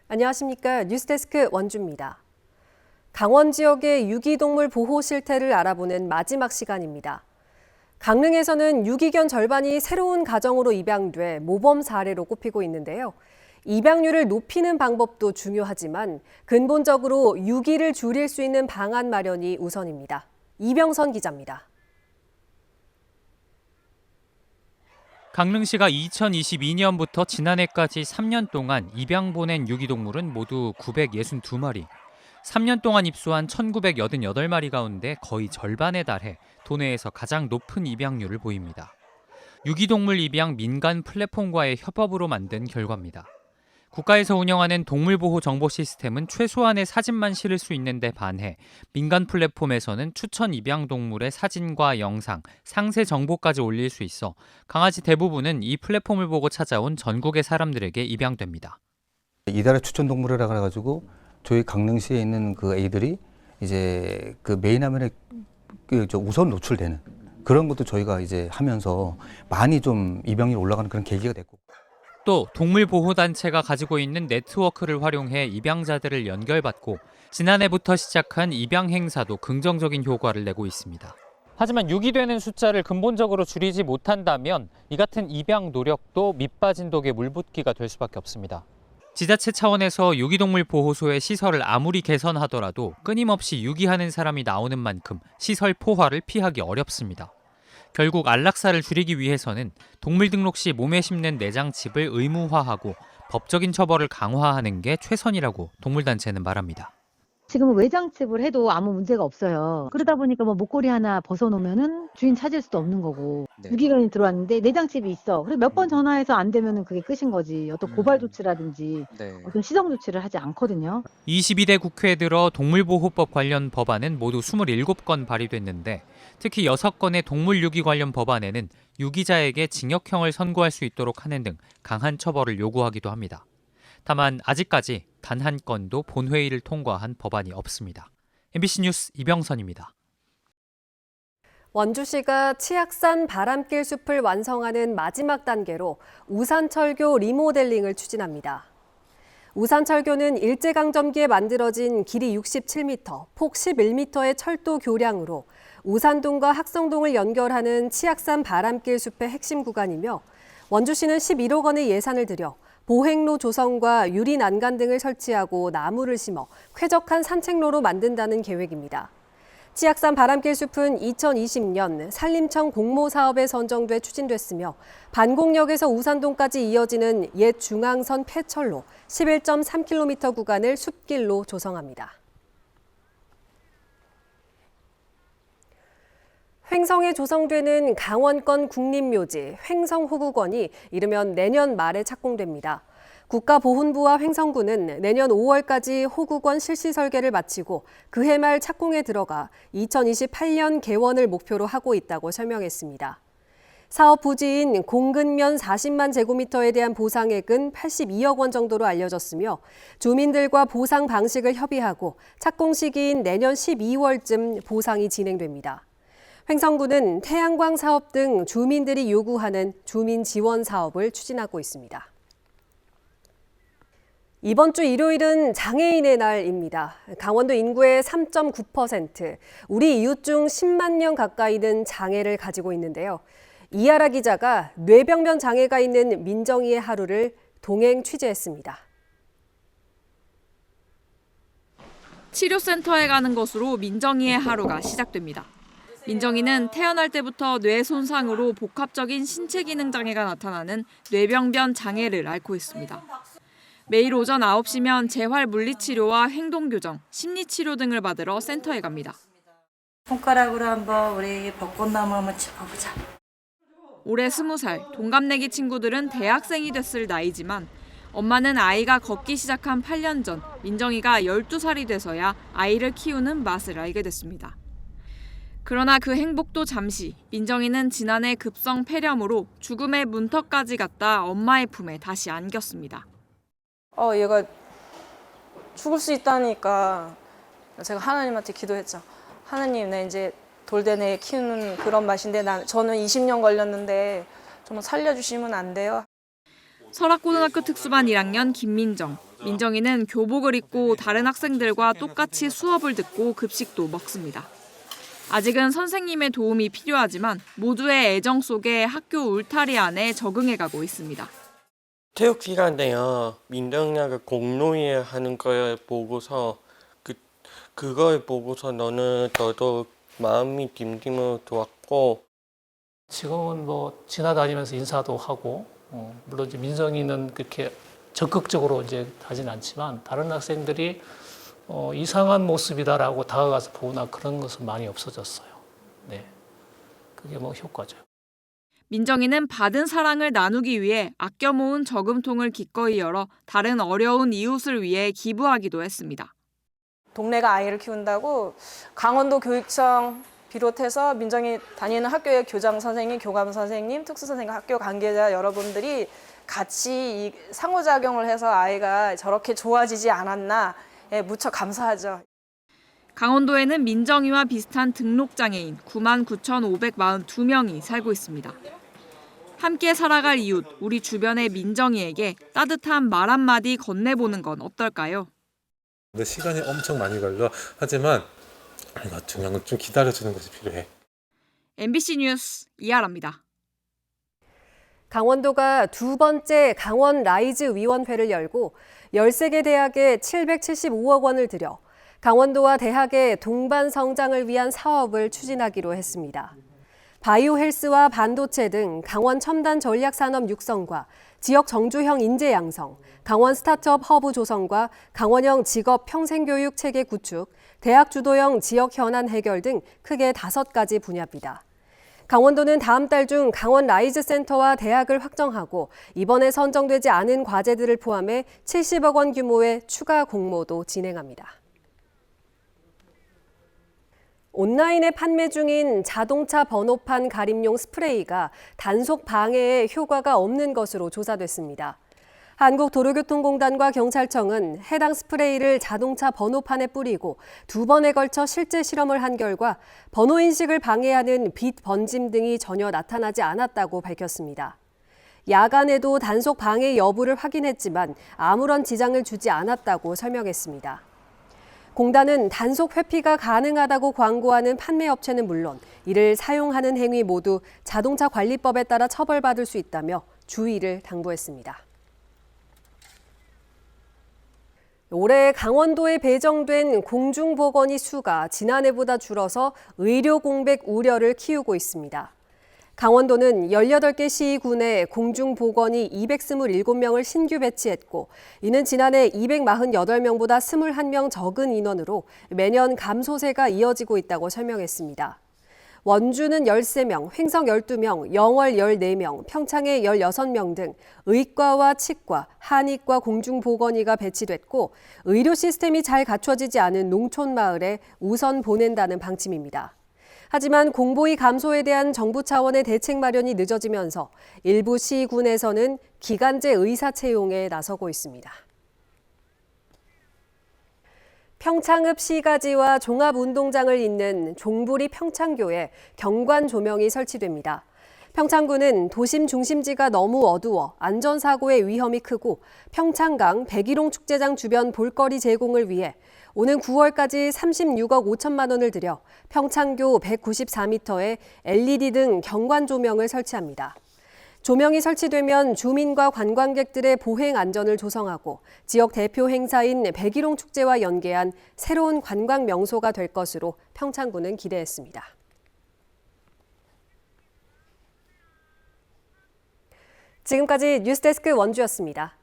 안녕하십니까. 뉴스데스크 원주입니다. 강원 지역의 유기동물 보호 실태를 알아보는 마지막 시간입니다. 강릉에서는 유기견 절반이 새로운 가정으로 입양돼 모범 사례로 꼽히고 있는데요. 입양률을 높이는 방법도 중요하지만 근본적으로 유기를 줄일 수 있는 방안 마련이 우선입니다. 이병선 기자입니다. 강릉시가 2022년부터 지난해까지 3년 동안 입양 보낸 유기동물은 모두 962마리. 3년 동안 입소한 1988마리 가운데 거의 절반에 달해 도내에서 가장 높은 입양률을 보입니다. 유기동물 입양 민간 플랫폼과의 협업으로 만든 결과입니다. 국가에서 운영하는 동물보호 정보 시스템은 최소한의 사진만 실을 수 있는데 반해 민간 플랫폼에서는 추천 입양 동물의 사진과 영상, 상세 정보까지 올릴 수 있어 강아지 대부분은 이 플랫폼을 보고 찾아온 전국의 사람들에게 입양됩니다. 이달의 추천 동물이라 그래가지고 저희 강릉시에 있는 그 애들이 이제 그 메인 화면에 우선 노출되는 그런 것도 저희가 이제 하면서 많이 좀 입양률이 올라가는 그런 계기가 됐고. 또 동물보호단체가 가지고 있는 네트워크를 활용해 입양자들을 연결받고 지난해부터 시작한 입양 행사도 긍정적인 효과를 내고 있습니다. 하지만 유기되는 숫자를 근본적으로 줄이지 못한다면 이 같은 입양 노력도 밑빠진 독에 물붓기가 될 수밖에 없습니다. 지자체 차원에서 유기동물 보호소의 시설을 아무리 개선하더라도 끊임없이 유기하는 사람이 나오는 만큼 시설 포화를 피하기 어렵습니다. 결국 안락사를 줄이기 위해서는 동물 등록 시 몸에 심는 내장칩을 의무화하고 법적인 처벌을 강화하는 게 최선이라고 동물단체는 말합니다. 지금은 외장칩을 해도 아무 문제가 없어요. 그러다 보니까 뭐 목걸이 하나 벗어놓으면은 주인 찾을 수도 없는 거고. 네. 유기견이 들어왔는데 내장칩이 있어. 그래서 몇 번 전화해서 안 되면은 그게 끝인 거지. 어떤 고발 조치라든지 어떤 시정 조치를 하지 않거든요. 22대 국회에 들어 동물보호법 관련 법안은 모두 27건 발의됐는데 특히 6건의 동물 유기 관련 법안에는 유기자에게 징역형을 선고할 수 있도록 하는 등 강한 처벌을 요구하기도 합니다. 다만 아직까지 단 한 건도 본회의를 통과한 법안이 없습니다. MBC 뉴스 이병선입니다. 원주시가 치악산 바람길 숲을 완성하는 마지막 단계로 우산철교 리모델링을 추진합니다. 우산철교는 일제강점기에 만들어진 길이 67m, 폭 11m의 철도 교량으로 우산동과 학성동을 연결하는 치악산 바람길 숲의 핵심 구간이며 원주시는 11억 원의 예산을 들여 보행로 조성과 유리 난간 등을 설치하고 나무를 심어 쾌적한 산책로로 만든다는 계획입니다. 치악산 바람길 숲은 2020년 산림청 공모사업에 선정돼 추진됐으며 반곡역에서 우산동까지 이어지는 옛 중앙선 폐철로 11.3km 구간을 숲길로 조성합니다. 횡성에 조성되는 강원권 국립묘지 횡성호국원이 이르면 내년 말에 착공됩니다. 국가보훈부와 횡성군은 내년 5월까지 호국원 실시 설계를 마치고 그해 말 착공에 들어가 2028년 개원을 목표로 하고 있다고 설명했습니다. 사업 부지인 공근면 40만 제곱미터에 대한 보상액은 82억 원 정도로 알려졌으며 주민들과 보상 방식을 협의하고 착공 시기인 내년 12월쯤 보상이 진행됩니다. 횡성군은 태양광 사업 등 주민들이 요구하는 주민 지원 사업을 추진하고 있습니다. 이번 주 일요일은 장애인의 날입니다. 강원도 인구의 3.9%, 우리 이웃 중 10만 명 가까이는 장애를 가지고 있는데요. 이하라 기자가 뇌병변 장애가 있는 민정이의 하루를 동행 취재했습니다. 치료센터에 가는 것으로 민정이의 하루가 시작됩니다. 민정이는 태어날 때부터 뇌 손상으로 복합적인 신체 기능 장애가 나타나는 뇌병변 장애를 앓고 있습니다. 매일 오전 9시면 재활 물리치료와 행동교정, 심리치료 등을 받으러 센터에 갑니다. 손가락으로 한번 우리 벚꽃나무 한번 짚어보자. 올해 20살, 동갑내기 친구들은 대학생이 됐을 나이지만 엄마는 아이가 걷기 시작한 8년 전 민정이가 12살이 돼서야 아이를 키우는 맛을 알게 됐습니다. 그러나 그 행복도 잠시, 민정이는 지난해 급성 폐렴으로 죽음의 문턱까지 갔다 엄마의 품에 다시 안겼습니다. 얘가 죽을 수 있다니까 제가 하나님한테 기도했죠. 하나님, 내 이제 돌대내 키우는 그런 맛인데 저는 20년 걸렸는데 좀 살려주시면 안 돼요? 설악고등학교 특수반 1학년 김민정. 민정이는 교복을 입고 다른 학생들과 똑같이 수업을 듣고 급식도 먹습니다. 아직은 선생님의 도움이 필요하지만 모두의 애정 속에 학교 울타리 안에 적응해가고 있습니다. 체육 시간에요. 민정이가 공놀이 하는 걸 보고서 그걸 보고서 너는 더더욱 마음이 딤딤으로 좋았고 지금은 뭐 지나다니면서 인사도 하고 물론 이제 민정이는 그렇게 적극적으로 이제 하진 않지만 다른 학생들이 이상한 모습이다라고 다가가서 보거나 그런 것은 많이 없어졌어요. 네, 그게 뭐 효과죠. 민정이는 받은 사랑을 나누기 위해 아껴 모은 저금통을 기꺼이 열어 다른 어려운 이웃을 위해 기부하기도 했습니다. 동네가 아이를 키운다고 강원도 교육청 비롯해서 민정이 다니는 학교의 교장 선생님, 교감 선생님, 특수 선생님, 학교 관계자 여러분들이 같이 상호작용을 해서 아이가 저렇게 좋아지지 않았나 무척 감사하죠. 강원도에는 민정이와 비슷한 등록장애인 99,542명이 살고 있습니다. 함께 살아갈 이웃, 우리 주변의 민정이에게 따뜻한 말 한마디 건네보는 건 어떨까요? 시간이 엄청 많이 걸려. 하지만 이거 중요한 건 좀 기다려주는 것이 필요해. MBC 뉴스 이하라입니다. 강원도가 두 번째 강원 라이즈 위원회를 열고 13개 대학에 775억 원을 들여 강원도와 대학의 동반 성장을 위한 사업을 추진하기로 했습니다. 바이오 헬스와 반도체 등 강원 첨단 전략 산업 육성과 지역 정주형 인재 양성, 강원 스타트업 허브 조성과 강원형 직업 평생교육 체계 구축, 대학 주도형 지역 현안 해결 등 크게 5가지 분야입니다. 강원도는 다음 달 중 강원 라이즈 센터와 대학을 확정하고 이번에 선정되지 않은 과제들을 포함해 70억 원 규모의 추가 공모도 진행합니다. 온라인에 판매 중인 자동차 번호판 가림용 스프레이가 단속 방해에 효과가 없는 것으로 조사됐습니다. 한국도로교통공단과 경찰청은 해당 스프레이를 자동차 번호판에 뿌리고 2번에 걸쳐 실제 실험을 한 결과 번호 인식을 방해하는 빛 번짐 등이 전혀 나타나지 않았다고 밝혔습니다. 야간에도 단속 방해 여부를 확인했지만 아무런 지장을 주지 않았다고 설명했습니다. 공단은 단속 회피가 가능하다고 광고하는 판매업체는 물론 이를 사용하는 행위 모두 자동차 관리법에 따라 처벌받을 수 있다며 주의를 당부했습니다. 올해 강원도에 배정된 공중보건의 수가 지난해보다 줄어서 의료 공백 우려를 키우고 있습니다. 강원도는 18개 시군에 공중보건의 227명을 신규 배치했고 이는 지난해 248명보다 21명 적은 인원으로 매년 감소세가 이어지고 있다고 설명했습니다. 원주는 13명, 횡성 12명, 영월 14명, 평창에 16명 등 의과와 치과, 한의과 공중보건의가 배치됐고 의료 시스템이 잘 갖춰지지 않은 농촌 마을에 우선 보낸다는 방침입니다. 하지만 공보의 감소에 대한 정부 차원의 대책 마련이 늦어지면서 일부 시군에서는 기간제 의사 채용에 나서고 있습니다. 평창읍 시가지와 종합운동장을 잇는 종부리 평창교에 경관 조명이 설치됩니다. 평창구는 도심 중심지가 너무 어두워 안전사고의 위험이 크고 평창강 백일홍 축제장 주변 볼거리 제공을 위해 오는 9월까지 36억 5천만 원을 들여 평창교 194m에 LED 등 경관 조명을 설치합니다. 조명이 설치되면 주민과 관광객들의 보행 안전을 조성하고 지역 대표 행사인 백일홍 축제와 연계한 새로운 관광 명소가 될 것으로 평창구는 기대했습니다. 지금까지 뉴스데스크 원주였습니다.